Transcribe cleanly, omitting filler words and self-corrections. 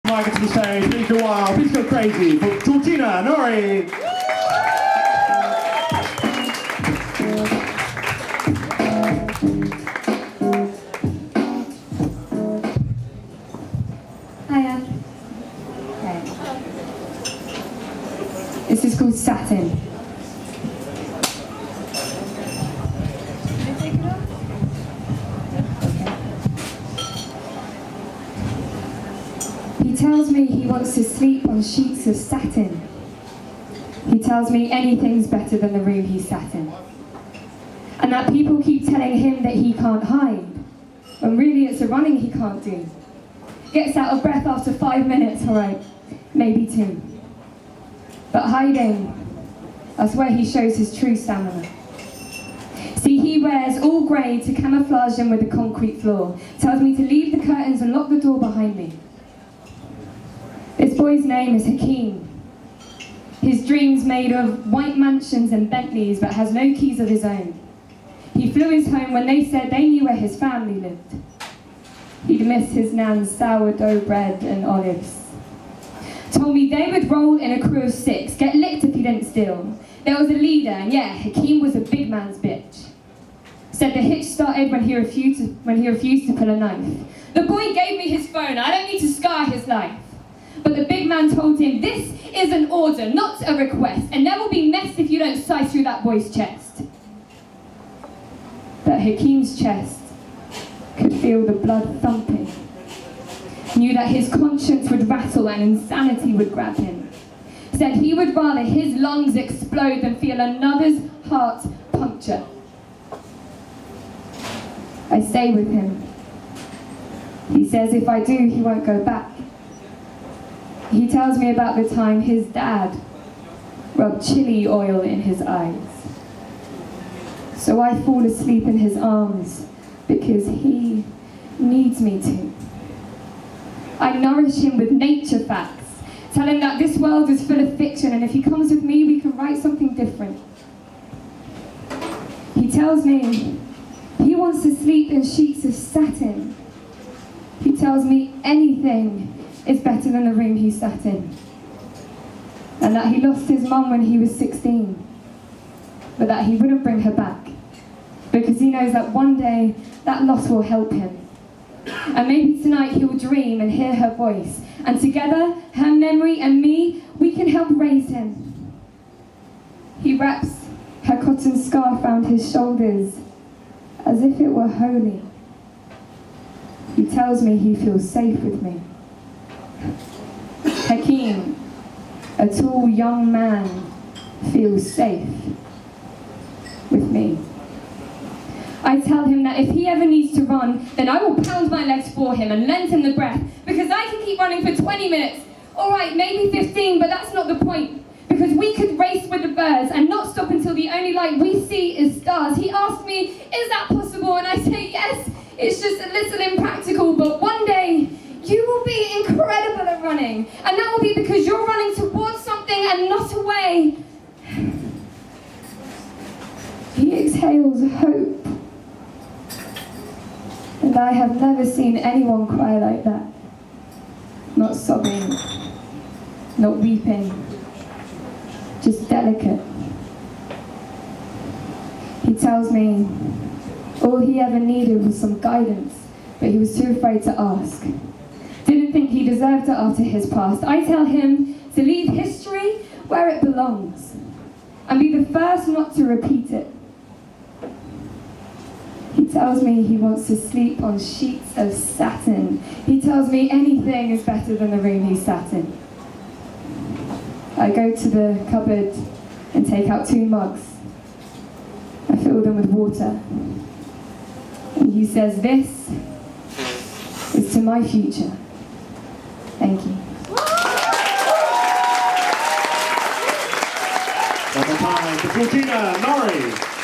Welcome to the stage, please go wild, please go crazy for Georgina, Norie. Hiya. Okay. This is called Satin. He tells me he wants to sleep on sheets of satin. He tells me anything's better than the room he sat in. And that people keep telling him that he can't hide, when really it's the running he can't do. Gets out of breath after 5 minutes, alright, maybe 2. But hiding, that's where he shows his true stamina. See, he wears all grey to camouflage him with the concrete floor. Tells me to leave the curtains and lock the door behind me. This boy's name is Hakeem. His dream's made of white mansions and Bentleys, but has no keys of his own. He flew his home when they said they knew where his family lived. He'd miss his nan's sourdough bread and olives. Told me they would roll in a crew of 6, get licked if he didn't steal. There was a leader, and yeah, Hakeem was a big man's bitch. Said the hitch started when he refused to pull a knife. The boy gave me his phone, I don't need to scar his life. But the big man told him, this is an order, not a request, and there will be mess if you don't size through that boy's chest. But Hakeem's chest could feel the blood thumping. Knew that his conscience would rattle and insanity would grab him. Said he would rather his lungs explode than feel another's heart puncture. I stay with him. He says if I do, he won't go back. He tells me about the time his dad rubbed chili oil in his eyes. So I fall asleep in his arms because he needs me to. I nourish him with nature facts, tell him that this world is full of fiction and if he comes with me, we can write something different. He tells me he wants to sleep in sheets of satin. He tells me anything is better than the room he sat in. And that he lost his mum when he was 16, but that he wouldn't bring her back because he knows that one day that loss will help him. And maybe tonight he'll dream and hear her voice, and together, her memory and me, we can help raise him. He wraps her cotton scarf round his shoulders as if it were holy. He tells me he feels safe with me. Hakeem, a tall young man, feels safe with me. I tell him that if he ever needs to run, then I will pound my legs for him and lend him the breath, because I can keep running for 20 minutes. All right, maybe 15, but that's not the point, because we could race with the birds and not stop until the only light we see is stars. He asked me, is that possible? And I say, yes, it's just a little impractical, but one day, you will be incredible at running, and that will be because you're running towards something and not away. He exhales hope, and I have never seen anyone cry like that. Not sobbing, not weeping, just delicate. He tells me all he ever needed was some guidance, but he was too afraid to ask. Didn't think he deserved it after his past. I tell him to leave history where it belongs and be the first not to repeat it. He tells me he wants to sleep on sheets of satin. He tells me anything is better than the room he sat in. I go to the cupboard and take out 2 mugs. I fill them with water. And he says, this is to my future. Thank you. One more time for Georgina, Norie.